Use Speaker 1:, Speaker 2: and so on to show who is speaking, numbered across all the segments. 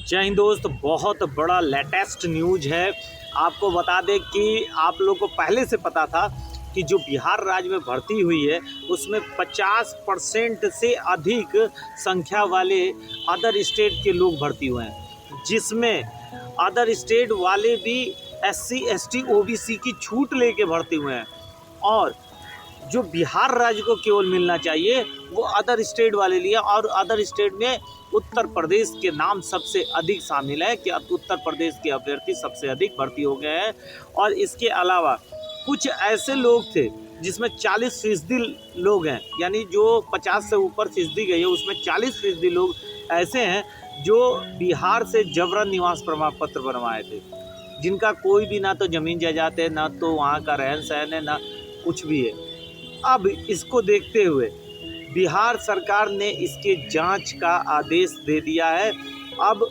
Speaker 1: जय हिंद दोस्त, बहुत बड़ा लेटेस्ट न्यूज है। आपको बता दें कि आप लोग को पहले से पता था कि जो बिहार राज्य में भर्ती हुई है उसमें 50% से अधिक संख्या वाले अदर स्टेट के लोग भर्ती हुए हैं, जिसमें अदर स्टेट वाले भी SC ST OBC की छूट लेके भर्ती हुए हैं। और जो बिहार राज्य को केवल मिलना चाहिए वो अदर स्टेट वाले लिए, और अदर स्टेट में उत्तर प्रदेश के नाम सबसे अधिक शामिल है कि उत्तर प्रदेश के अभ्यर्थी सबसे अधिक भर्ती हो गए हैं। और इसके अलावा कुछ ऐसे लोग थे जिसमें 40% लोग हैं, यानी जो 50 से ऊपर फीसदी गई है उसमें 40% लोग ऐसे हैं जो बिहार से जबरन निवास प्रमाण पत्र बनवाए थे, जिनका कोई भी ना तो ज़मीन जायदाद है, ना तो वहाँ का रहन सहन है, ना कुछ भी है। अब इसको देखते हुए बिहार सरकार ने इसके जांच का आदेश दे दिया है। अब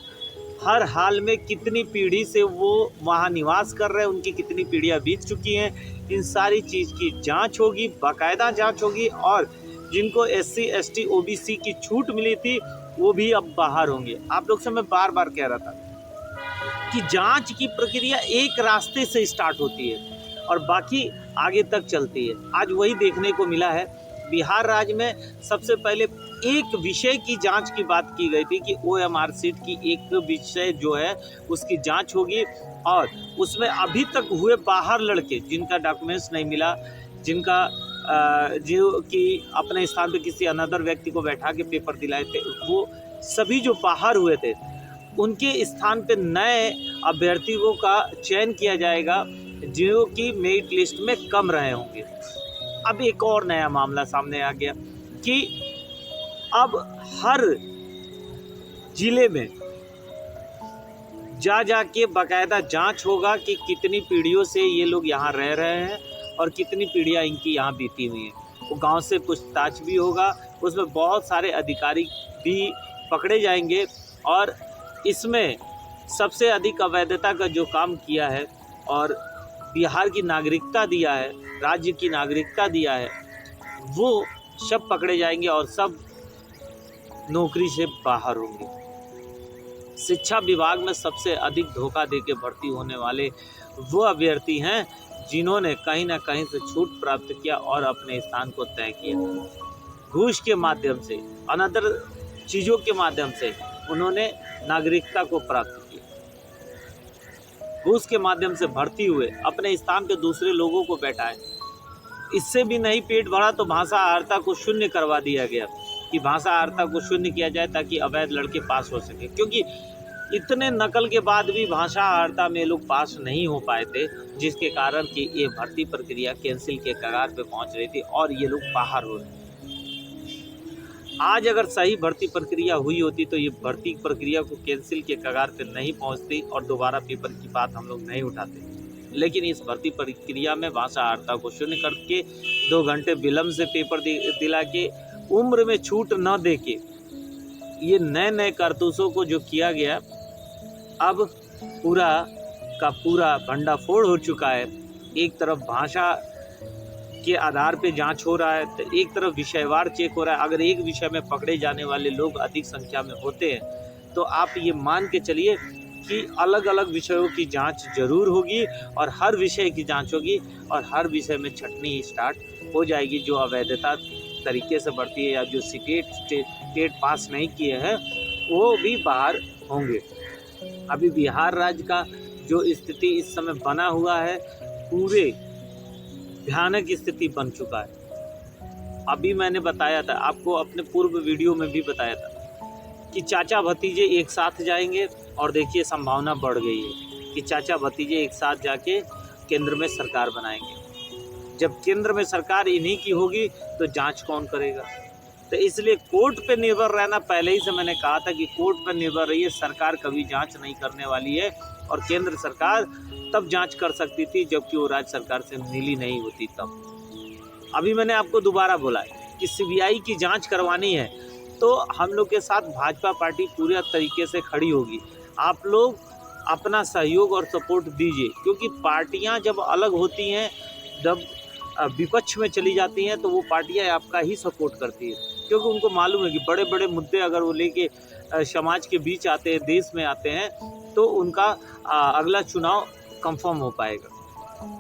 Speaker 1: हर हाल में कितनी पीढ़ी से वो वहाँ निवास कर रहे हैं, उनकी कितनी पीढ़ियाँ बीत चुकी हैं, इन सारी चीज़ की जांच होगी, बाकायदा जांच होगी। और जिनको SC ST OBC की छूट मिली थी वो भी अब बाहर होंगे। आप लोग से मैं बार बार कह रहा था कि जांच की प्रक्रिया एक रास्ते से स्टार्ट होती है और बाकी आगे तक चलती है। आज वही देखने को मिला है। बिहार राज्य में सबसे पहले एक विषय की जांच की बात की गई थी कि OMR सीट की एक विषय जो है उसकी जांच होगी, और उसमें अभी तक हुए बाहर लड़के जिनका डॉक्यूमेंट्स नहीं मिला, जिनका जो कि अपने स्थान पे किसी अनदर व्यक्ति को बैठा के पेपर दिलाए थे, वो सभी जो बाहर हुए थे उनके स्थान पे नए अभ्यर्थियों का चयन किया जाएगा जो कि मेरिट लिस्ट में कम रहे होंगे। अब एक और नया मामला सामने आ गया कि अब हर जिले में जा के बाकायदा जांच होगा कि कितनी पीढ़ियों से ये लोग यहाँ रह रहे हैं और कितनी पीढ़ियाँ इनकी यहाँ बीती हुई हैं। वो गांव से पूछताछ भी होगा, उसमें बहुत सारे अधिकारी भी पकड़े जाएंगे। और इसमें सबसे अधिक अवैधता का जो काम किया है और बिहार की नागरिकता दिया है, राज्य की नागरिकता दिया है, वो सब पकड़े जाएंगे और सब नौकरी से बाहर होंगे। शिक्षा विभाग में सबसे अधिक धोखा देके भर्ती होने वाले वो अभ्यर्थी हैं जिन्होंने कहीं ना कहीं से छूट प्राप्त किया और अपने स्थान को तय किया। घूस के माध्यम से, अनदर चीज़ों के माध्यम से उन्होंने नागरिकता को प्राप्त किया। घूस के माध्यम से भर्ती हुए, अपने स्थान पे दूसरे लोगों को बैठाए। इससे भी नहीं पेट भरा तो भाषा आहारता को शून्य करवा दिया गया कि भाषा आहारता को शून्य किया जाए ताकि अवैध लड़के पास हो सके, क्योंकि इतने नकल के बाद भी भाषा आहारता में लोग पास नहीं हो पाए थे, जिसके कारण कि ये भर्ती प्रक्रिया कैंसिल के कगार पे पहुंच रही थी और ये लोग बाहर हो रहे थे। आज अगर सही भर्ती प्रक्रिया हुई होती तो ये भर्ती प्रक्रिया को कैंसिल के कगार पे नहीं पहुंचती और दोबारा पेपर की बात हम लोग नहीं उठाते। लेकिन इस भर्ती प्रक्रिया में भाषा आहारता को शून्य करके 2 घंटे विलम्ब से पेपर दिला के, उम्र में छूट न दे के, ये नए कारतूसों को जो किया गया, अब पूरा का पूरा भंडाफोड़ हो चुका है। एक तरफ भाषा के आधार पे जांच हो रहा है तो एक तरफ विषयवार चेक हो रहा है। अगर एक विषय में पकड़े जाने वाले लोग अधिक संख्या में होते हैं तो आप ये मान के चलिए कि अलग अलग विषयों की जांच जरूर होगी और हर विषय की जांच होगी और हर विषय में छटनी स्टार्ट हो जाएगी। जो अवैधता तरीके से बढ़ती है या जो टेट पास नहीं किए हैं वो भी बाहर होंगे। अभी बिहार राज्य का जो स्थिति इस समय बना हुआ है, पूरे भयानक स्थिति बन चुका है। अभी मैंने बताया था आपको, अपने पूर्व वीडियो में भी बताया था कि चाचा भतीजे एक साथ जाएंगे, और देखिए संभावना बढ़ गई है कि चाचा भतीजे एक साथ जाके केंद्र में सरकार बनाएंगे। जब केंद्र में सरकार इन्हीं की होगी तो जांच कौन करेगा? तो इसलिए कोर्ट पे निर्भर रहना, पहले ही से मैंने कहा था कि कोर्ट पर निर्भर रहिए, सरकार कभी जांच नहीं करने वाली है। और केंद्र सरकार तब जांच कर सकती थी जबकि वो राज्य सरकार से मिली नहीं होती तब। अभी मैंने आपको दोबारा बोला कि CBI की जांच करवानी है तो हम लोग के साथ भाजपा पार्टी पूरे तरीके से खड़ी होगी। आप लोग अपना सहयोग और सपोर्ट दीजिए, क्योंकि पार्टियां जब अलग होती हैं, जब विपक्ष में चली जाती हैं तो वो पार्टियां आपका ही सपोर्ट करती है, क्योंकि उनको मालूम है कि बड़े बड़े मुद्दे अगर वो लेके समाज के बीच आते हैं, देश में आते हैं, तो उनका अगला चुनाव कंफर्म हो पाएगा।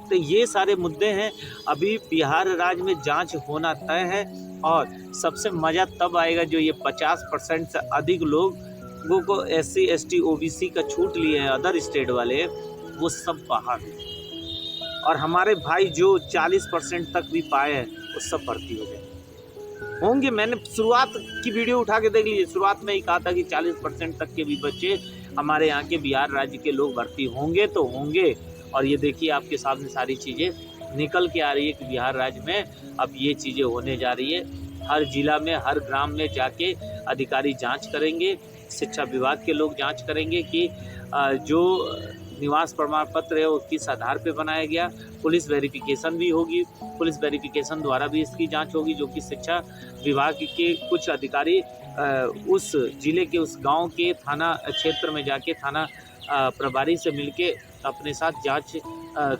Speaker 1: तो ये सारे मुद्दे हैं। अभी बिहार राज्य में जांच होना तय है और सबसे मज़ा तब आएगा जो ये 50% से अधिक लोगों को SC ST OBC का छूट लिए हैं अदर स्टेट वाले, वो सब बाहर, और हमारे भाई जो 40% तक भी पाए हैं वो सब भर्ती हो गए होंगे। मैंने शुरुआत की वीडियो उठा के देख लीजिए, शुरुआत में ही कहा था कि 40% तक के भी बच्चे हमारे यहाँ के बिहार राज्य के लोग भर्ती होंगे तो होंगे। और ये देखिए आपके सामने सारी चीज़ें निकल के आ रही है कि बिहार राज्य में अब ये चीज़ें होने जा रही है। हर जिला में, हर ग्राम में जाके अधिकारी जांच करेंगे, शिक्षा विभाग के लोग जांच करेंगे कि जो निवास प्रमाण पत्र है वो किस आधार पे बनाया गया। पुलिस वेरिफिकेशन भी होगी, पुलिस वेरिफिकेशन द्वारा भी इसकी जांच होगी, जो कि शिक्षा विभाग के कुछ अधिकारी उस जिले के, उस गांव के थाना क्षेत्र में जाके थाना प्रभारी से मिलके अपने साथ जांच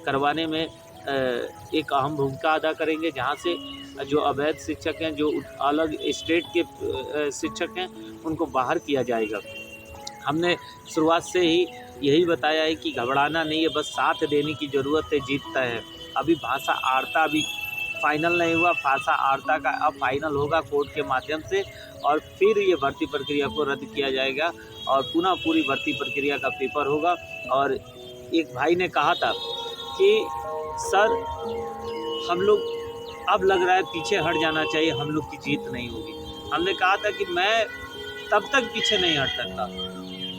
Speaker 1: करवाने में एक अहम भूमिका अदा करेंगे, जहां से जो अवैध शिक्षक हैं, जो अलग स्टेट के शिक्षक हैं, उनको बाहर किया जाएगा। हमने शुरुआत से ही यही बताया है कि घबराना नहीं है, बस साथ देने की ज़रूरत है, जीतता है। अभी भाषा आर्ता अभी फाइनल नहीं हुआ, भाषा आर्ता का अब फाइनल होगा कोर्ट के माध्यम से, और फिर ये भर्ती प्रक्रिया को रद्द किया जाएगा और पुनः पूरी भर्ती प्रक्रिया का पेपर होगा। और एक भाई ने कहा था कि सर हम लोग अब लग रहा है पीछे हट जाना चाहिए, हम लोग की जीत नहीं होगी। हमने कहा था कि मैं तब तक पीछे नहीं हट सकता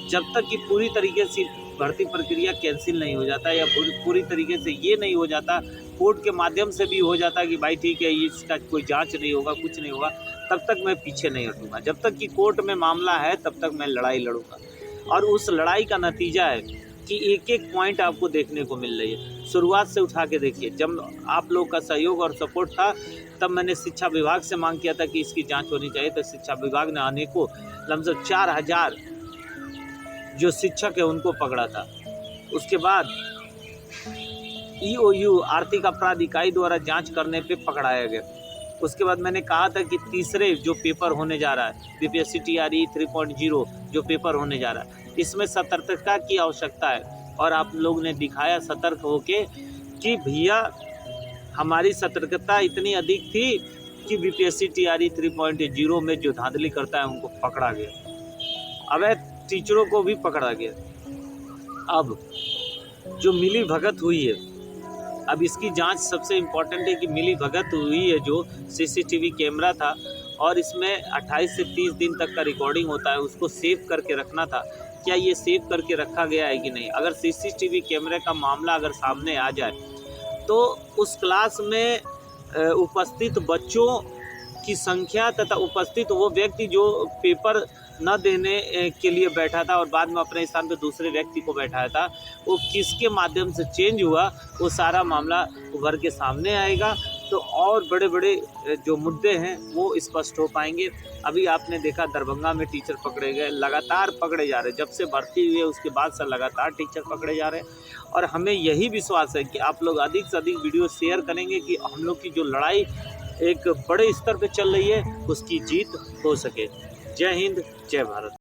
Speaker 1: जब तक कि पूरी तरीके से भर्ती प्रक्रिया कैंसिल नहीं हो जाता, या पूरी तरीके से ये नहीं हो जाता, कोर्ट के माध्यम से भी हो जाता कि भाई ठीक है इसका कोई जांच नहीं होगा, कुछ नहीं होगा, तब तक मैं पीछे नहीं हटूंगा। जब तक कि कोर्ट में मामला है तब तक मैं लड़ाई लड़ूंगा। और उस लड़ाई का नतीजा है कि एक एक पॉइंट आपको देखने को मिल रही है। शुरुआत से उठा के देखिए, जब आप लोग का सहयोग और सपोर्ट था तब मैंने शिक्षा विभाग से मांग किया था कि इसकी जाँच होनी चाहिए, तो शिक्षा विभाग ने अनेकों लमसम 4000 जो शिक्षक है उनको पकड़ा था। उसके बाद EOU आर्थिक अपराध इकाई द्वारा जांच करने पे पकड़ाया गया। उसके बाद मैंने कहा था कि तीसरे जो पेपर होने जा रहा है BPSC TRE 3.0 जो पेपर होने जा रहा है, इसमें सतर्कता की आवश्यकता है। और आप लोग ने दिखाया सतर्क होके कि भैया हमारी सतर्कता इतनी अधिक थी कि BPSC TRE 3.0 में जो धांधली करता है उनको पकड़ा गया। अवैध टीचरों को भी पकड़ा गया। अब जो मिली भगत हुई है, अब इसकी जांच सबसे इम्पोर्टेंट है कि मिली भगत हुई है, जो CCTV कैमरा था और इसमें 28 से 30 दिन तक का रिकॉर्डिंग होता है, उसको सेव करके रखना था। क्या ये सेव करके रखा गया है कि नहीं? अगर CCTV कैमरे का मामला अगर सामने आ जाए तो उस क्लास में उपस्थित बच्चों की संख्या तथा उपस्थित वो व्यक्ति जो पेपर न देने के लिए बैठा था और बाद में अपने स्थान पर दूसरे व्यक्ति को बैठाया था, वो किसके माध्यम से चेंज हुआ, वो सारा मामला उभर के सामने आएगा। तो और बड़े बड़े जो मुद्दे हैं वो स्पष्ट हो पाएंगे। अभी आपने देखा दरभंगा में टीचर पकड़े गए, लगातार पकड़े जा रहे, जब से भर्ती हुई है उसके बाद से लगातार टीचर पकड़े जा रहे हैं। और हमें यही विश्वास है कि आप लोग अधिक से अधिक वीडियो शेयर करेंगे कि हम लोग की जो लड़ाई एक बड़े स्तर पे चल रही है उसकी जीत हो सके। जय हिंद, जय भारत।